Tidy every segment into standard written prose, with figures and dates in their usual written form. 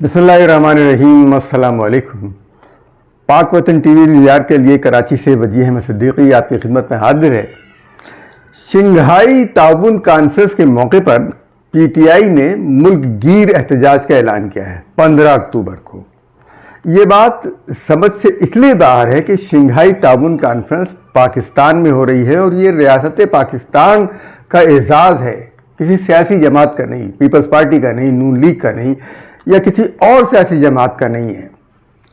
بسم اللہ الرحمن الرحیم، السلام علیکم۔ پاک وطن ٹی وی نیویارک کے لیے کراچی سے وجیہ احمد صدیقی آپ کی خدمت میں حاضر ہے۔ شنگھائی تعاون کانفرنس کے موقع پر پی ٹی آئی نے ملک گیر احتجاج کا اعلان کیا ہے 15 اکتوبر کو۔ یہ بات سمجھ سے اس لیے باہر ہے کہ شنگھائی تعاون کانفرنس پاکستان میں ہو رہی ہے اور یہ ریاست پاکستان کا اعزاز ہے، کسی سیاسی جماعت کا نہیں، پیپلز پارٹی کا نہیں، نون لیگ کا نہیں، یا کسی اور سیاسی جماعت کا نہیں ہے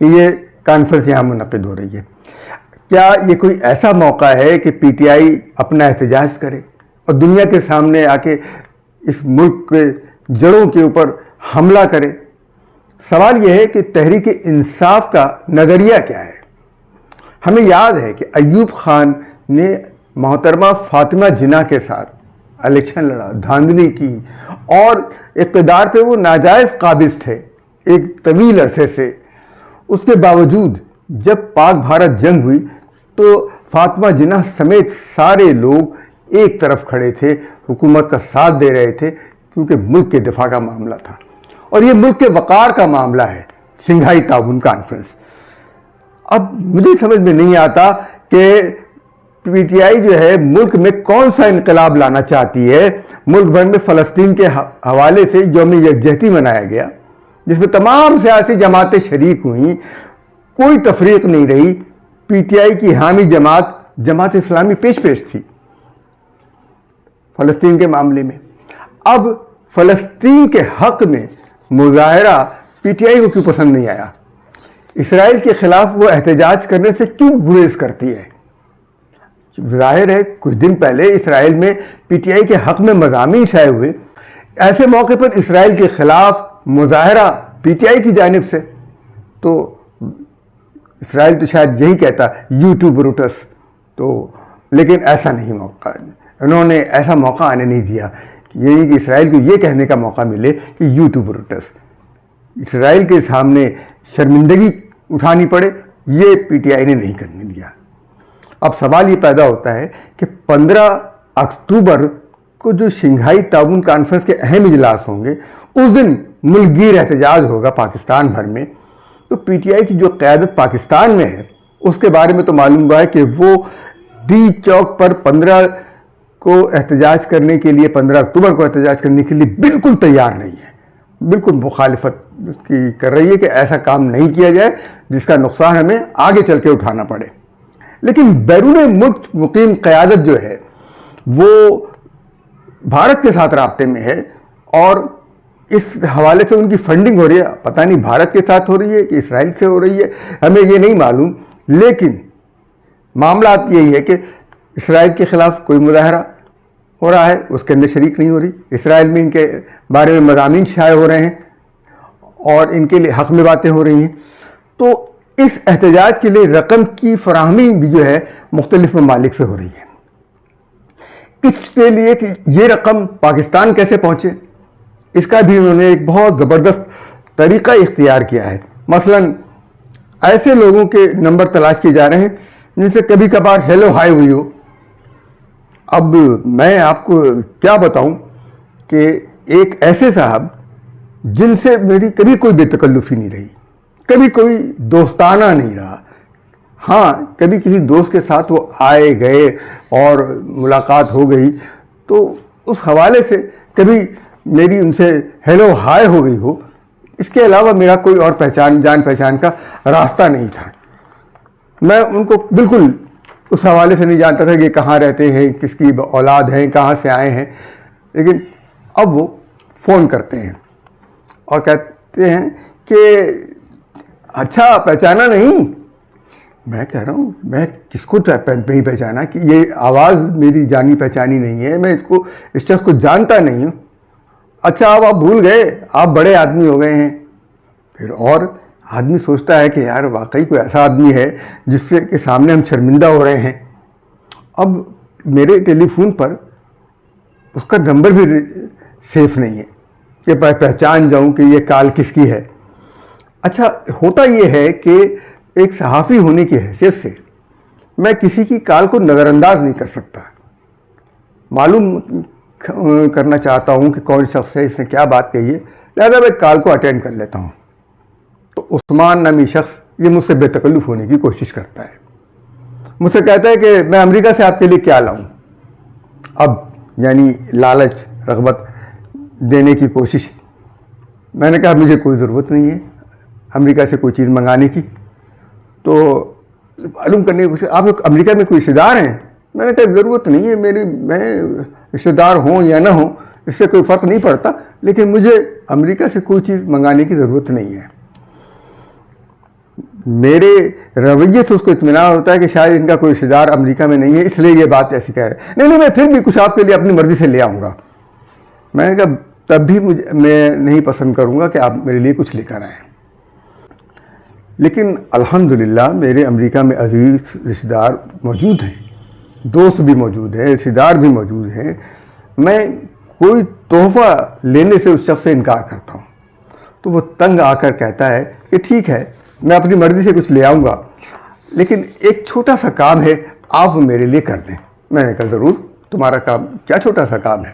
کہ یہ کانفرنس یہاں منعقد ہو رہی ہے۔ کیا یہ کوئی ایسا موقع ہے کہ پی ٹی آئی اپنا احتجاج کرے اور دنیا کے سامنے آ کے اس ملک کے جڑوں کے اوپر حملہ کرے؟ سوال یہ ہے کہ تحریک انصاف کا نظریہ کیا ہے؟ ہمیں یاد ہے کہ ایوب خان نے محترمہ فاطمہ جناح کے ساتھ الیکشن لڑا، دھاندلی کی، اور اقتدار پہ وہ ناجائز قابض تھے ایک طویل عرصے سے۔ اس کے باوجود جب پاک بھارت جنگ ہوئی تو فاطمہ جناح سمیت سارے لوگ ایک طرف کھڑے تھے، حکومت کا ساتھ دے رہے تھے، کیونکہ ملک کے دفاع کا معاملہ تھا اور یہ ملک کے وقار کا معاملہ ہے۔ شنگھائی تعاون کانفرنس، اب مجھے سمجھ میں نہیں آتا کہ پی ٹی آئی جو ہے ملک میں کون سا انقلاب لانا چاہتی ہے۔ ملک بھر میں فلسطین کے حوالے سے یوم یکجہتی منایا گیا، جس میں تمام سیاسی جماعتیں شریک ہوئیں، کوئی تفریق نہیں رہی۔ پی ٹی آئی کی حامی جماعت اسلامی پیش تھی فلسطین کے معاملے میں۔ اب فلسطین کے حق میں مظاہرہ پی ٹی آئی کو کیوں پسند نہیں آیا؟ اسرائیل کے خلاف وہ احتجاج کرنے سے کیوں گریز کرتی ہے؟ ظاہر ہے کچھ دن پہلے اسرائیل میں پی ٹی آئی کے حق میں مضامین شائع ہوئے، ایسے موقع پر اسرائیل کے خلاف مظاہرہ پی ٹی آئی کی جانب سے، تو اسرائیل تو شاید یہی کہتا یو ٹو بروٹس، تو لیکن ایسا نہیں موقع، انہوں نے ایسا موقع آنے نہیں دیا، یعنی کہ اسرائیل کو یہ کہنے کا موقع ملے کہ یو ٹو بروٹس۔ اسرائیل کے سامنے شرمندگی اٹھانی پڑے، یہ پی ٹی آئی نے نہیں کرنے دیا۔ اب سوال یہ پیدا ہوتا ہے کہ 15 اکتوبر کو جو شنگھائی تعاون کانفرنس کے اہم اجلاس ہوں گے، اس دن ملک گیر احتجاج ہوگا پاکستان بھر میں، تو پی ٹی آئی کی جو قیادت پاکستان میں ہے اس کے بارے میں تو معلوم ہوا ہے کہ وہ ڈی چوک پر 15 کو احتجاج کرنے کے لیے، 15 اکتوبر کو احتجاج کرنے کے لیے بالکل تیار نہیں ہے، بالکل مخالفت اس کی کر رہی ہے کہ ایسا کام نہیں کیا جائے جس کا نقصان ہمیں آگے چل کے اٹھانا پڑے۔ لیکن بیرون ملک مقیم قیادت جو ہے وہ بھارت کے ساتھ رابطے میں ہے اور اس حوالے سے ان کی فنڈنگ ہو رہی ہے، پتہ نہیں بھارت کے ساتھ ہو رہی ہے کہ اسرائیل سے ہو رہی ہے، ہمیں یہ نہیں معلوم، لیکن معاملات یہی ہے کہ اسرائیل کے خلاف کوئی مظاہرہ ہو رہا ہے، اس کے اندر شریک نہیں ہو رہی، اسرائیل میں ان کے بارے میں مضامین شائع ہو رہے ہیں اور ان کے لیے حق میں باتیں ہو رہی ہیں، تو اس احتجاج کے لیے رقم کی فراہمی بھی جو ہے مختلف ممالک سے ہو رہی ہے۔ اس کے لیے کہ یہ رقم پاکستان کیسے پہنچے، اس کا بھی انہوں نے ایک بہت زبردست طریقہ اختیار کیا ہے۔ مثلا ایسے لوگوں کے نمبر تلاش کیے جا رہے ہیں جن سے کبھی کبھار ہیلو ہائی ہوئی ہو۔ اب میں آپ کو کیا بتاؤں کہ ایک ایسے صاحب جن سے میری کبھی کوئی بے تکلفی نہیں رہی، کبھی کوئی دوستانہ نہیں رہا، ہاں کبھی کسی دوست کے ساتھ وہ آئے گئے اور ملاقات ہو گئی تو اس حوالے سے کبھی میری ان سے ہیلو ہائے ہو گئی ہو، اس کے علاوہ میرا کوئی اور جان پہچان کا راستہ نہیں تھا۔ میں ان کو بالکل اس حوالے سے نہیں جانتا تھا کہ کہاں رہتے ہیں، کس کی اولاد ہیں، کہاں سے آئے ہیں، لیکن اب وہ فون کرتے ہیں اور کہتے ہیں کہ اچھا پہچانا نہیں؟ میں کہہ رہا ہوں میں کس کو نہیں پہچانا، کہ یہ آواز میری جانی پہچانی نہیں ہے، میں اس شخص کو جانتا نہیں ہوں۔ اچھا آپ بھول گئے، آپ بڑے آدمی ہو گئے ہیں۔ پھر اور آدمی سوچتا ہے کہ یار واقعی کوئی ایسا آدمی ہے جس سے کے سامنے ہم شرمندہ ہو رہے ہیں۔ اب میرے ٹیلی فون پر اس کا نمبر بھی سیف نہیں ہے کہ پہچان جاؤں کہ یہ کال کس کی ہے۔ اچھا ہوتا یہ ہے کہ ایک صحافی ہونے کی حیثیت سے میں کسی کی کال کو نظر انداز نہیں کر سکتا، معلوم کرنا چاہتا ہوں کہ کون شخص ہے، اس نے کیا بات کہی ہے، لہذا میں کال کو اٹینڈ کر لیتا ہوں۔ تو عثمان نامی شخص یہ مجھ سے بے تکلف ہونے کی کوشش کرتا ہے. مجھ سے کہتا ہے کہ میں امریکہ سے آپ کے لیے کیا لاؤں. اب یعنی لالچ رغبت دینے کی کوشش. میں نے کہا مجھے کوئی ضرورت نہیں ہے امریکہ سے کوئی چیز منگانے کی. تو معلوم کرنے کی کوشش, آپ امریکہ میں کوئی رشتے دار ہیں؟ میں نے کہا ضرورت نہیں ہے میں رشتے دار ہوں یا نہ ہوں اس سے کوئی فرق نہیں پڑتا, لیکن مجھے امریکہ سے کوئی چیز منگانے کی ضرورت نہیں ہے. میرے رویے سے اس کو اطمینان ہوتا ہے کہ شاید ان کا کوئی رشتے دار امریکہ میں نہیں ہے, اس لیے یہ بات ایسی کہہ رہے ہیں. نہیں میں پھر بھی کچھ آپ کے لیے اپنی مرضی سے لے آؤں گا. میں نے کہا تب بھی میں نہیں پسند کروں گا کہ آپ میرے لیے کچھ لے کر آئیں. لیکن الحمدللہ میرے امریکہ میں عزیز رشتے دار موجود ہیں, دوست بھی موجود ہیں, رشتے دار بھی موجود ہیں. میں کوئی تحفہ لینے سے اس شخص سے انکار کرتا ہوں تو وہ تنگ آ کر کہتا ہے کہ ٹھیک ہے میں اپنی مرضی سے کچھ لے آؤں گا, لیکن ایک چھوٹا سا کام ہے آپ وہ میرے لیے کر دیں. میں نے کہا ضرور, تمہارا کام کیا چھوٹا سا کام ہے؟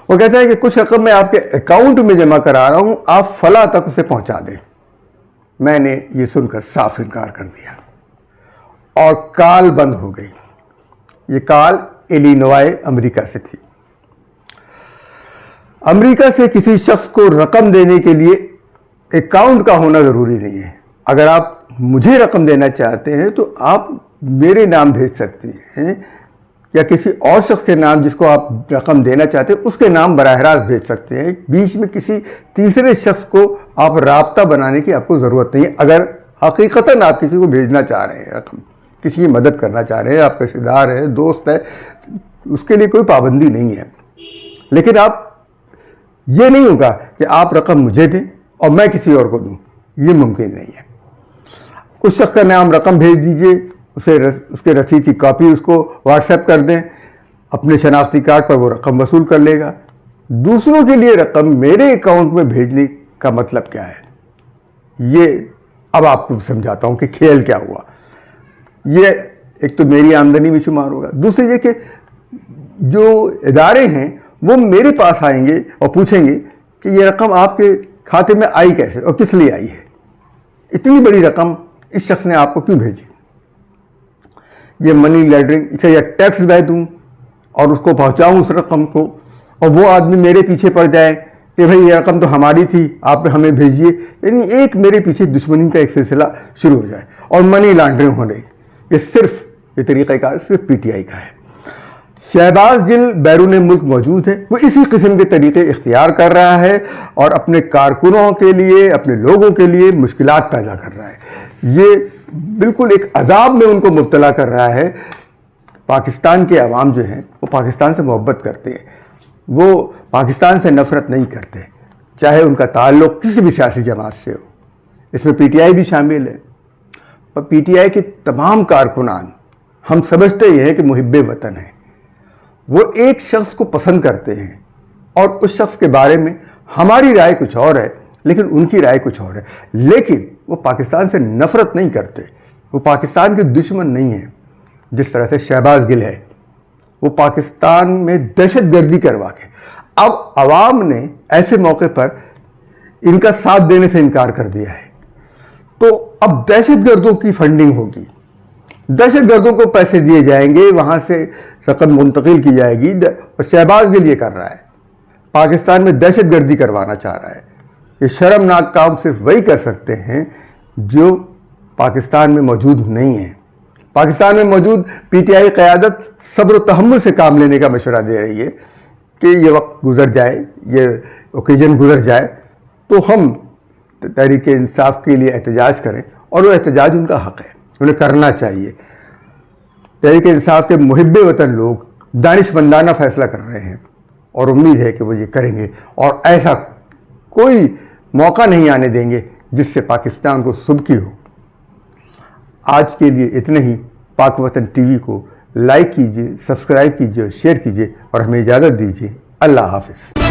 وہ کہتا ہے کہ کچھ رقم میں آپ کے اکاؤنٹ میں جمع کرا رہا ہوں, آپ فلاں تک اسے پہنچا دیں. میں نے یہ سن کر صاف انکار کر دیا اور کال بند ہو گئی. یہ کال ایلینوائے امریکہ سے تھی. امریکہ سے کسی شخص کو رقم دینے کے لیے اکاؤنٹ کا ہونا ضروری نہیں ہے. اگر آپ مجھے رقم دینا چاہتے ہیں تو آپ میرے نام بھیج سکتے ہیں یا کسی اور شخص کے نام جس کو آپ رقم دینا چاہتے ہیں اس کے نام براہ راست بھیج سکتے ہیں. بیچ میں کسی تیسرے شخص کو آپ رابطہ بنانے کی آپ کو ضرورت نہیں ہے. اگر حقیقتاً آپ کسی کو بھیجنا چاہ رہے ہیں رقم, کسی کی مدد کرنا چاہ رہے ہیں, آپ کا رشتے دار ہے, دوست ہے, اس کے لیے کوئی پابندی نہیں ہے. لیکن آپ یہ نہیں ہوگا کہ آپ رقم مجھے دیں اور میں کسی اور کو دوں, یہ ممکن نہیں ہے. اس شخص کا نام رقم بھیج دیجئے, اس کے رسید کی کاپی اس کو واٹس ایپ کر دیں, اپنے شناختی کارڈ پر وہ رقم وصول کر لے گا. دوسروں کے لیے رقم میرے اکاؤنٹ میں بھیجنے کا مطلب کیا ہے, یہ اب آپ کو سمجھاتا ہوں کہ کھیل کیا ہوا. یہ ایک تو میری آمدنی میں شمار ہوگا, دوسری یہ کہ جو ادارے ہیں وہ میرے پاس آئیں گے اور پوچھیں گے کہ یہ رقم آپ کے کھاتے میں آئی کیسے اور کس لیے آئی ہے, اتنی بڑی رقم اس شخص نے آپ کو کیوں بھیجی. یہ منی لانڈرنگ, اسے یا ٹیکس دے دوں اور اس کو پہنچاؤں اس رقم کو, اور وہ آدمی میرے پیچھے پڑ جائے کہ بھئی یہ رقم تو ہماری تھی آپ ہمیں بھیجیے. یعنی ایک میرے پیچھے دشمنی کا ایک سلسلہ شروع ہو جائے اور منی لانڈرنگ ہو رہی. یہ طریقہ کار صرف پی ٹی آئی کا ہے. شہباز گل بیرون ملک موجود ہے, وہ اسی قسم کے طریقے اختیار کر رہا ہے اور اپنے کارکنوں کے لیے, اپنے لوگوں کے لیے مشکلات پیدا کر رہا ہے. یہ بالکل ایک عذاب میں ان کو مبتلا کر رہا ہے. پاکستان کے عوام جو ہیں وہ پاکستان سے محبت کرتے ہیں, وہ پاکستان سے نفرت نہیں کرتے, چاہے ان کا تعلق کسی بھی سیاسی جماعت سے ہو. اس میں پی ٹی آئی بھی شامل ہے. اور پی ٹی آئی کے تمام کارکنان ہم سمجھتے یہ ہیں کہ محب وطن ہیں. وہ ایک شخص کو پسند کرتے ہیں اور اس شخص کے بارے میں ہماری رائے کچھ اور ہے لیکن ان کی رائے کچھ اور ہے. لیکن وہ پاکستان سے نفرت نہیں کرتے, وہ پاکستان کے دشمن نہیں ہیں. جس طرح سے شہباز گل ہے, وہ پاکستان میں دہشت گردی کروا کے اب عوام نے ایسے موقع پر ان کا ساتھ دینے سے انکار کر دیا ہے. تو اب دہشت گردوں کی فنڈنگ ہوگی, دہشت گردوں کو پیسے دیے جائیں گے, وہاں سے رقم منتقل کی جائے گی. اور شہباز گل یہ کر رہا ہے, پاکستان میں دہشت گردی کروانا چاہ رہا ہے. یہ شرمناک کام صرف وہی کر سکتے ہیں جو پاکستان میں موجود نہیں ہیں. پاکستان میں موجود پی ٹی آئی قیادت صبر و تحمل سے کام لینے کا مشورہ دے رہی ہے کہ یہ وقت گزر جائے, یہ اوکیزن گزر جائے تو ہم تحریک انصاف کے لیے احتجاج کریں, اور وہ احتجاج ان کا حق ہے, انہیں کرنا چاہیے. تحریک انصاف کے محب وطن لوگ دانشمندانہ فیصلہ کر رہے ہیں اور امید ہے کہ وہ یہ کریں گے, اور ایسا کوئی موقع نہیں آنے دیں گے جس سے پاکستان کو سبکی ہو. آج کے لیے اتنا ہی. پاک وطن ٹی وی کو لائک کیجیے, سبسکرائب کیجیے اور شیئر کیجیے, اور ہمیں اجازت دیجیے. اللہ حافظ.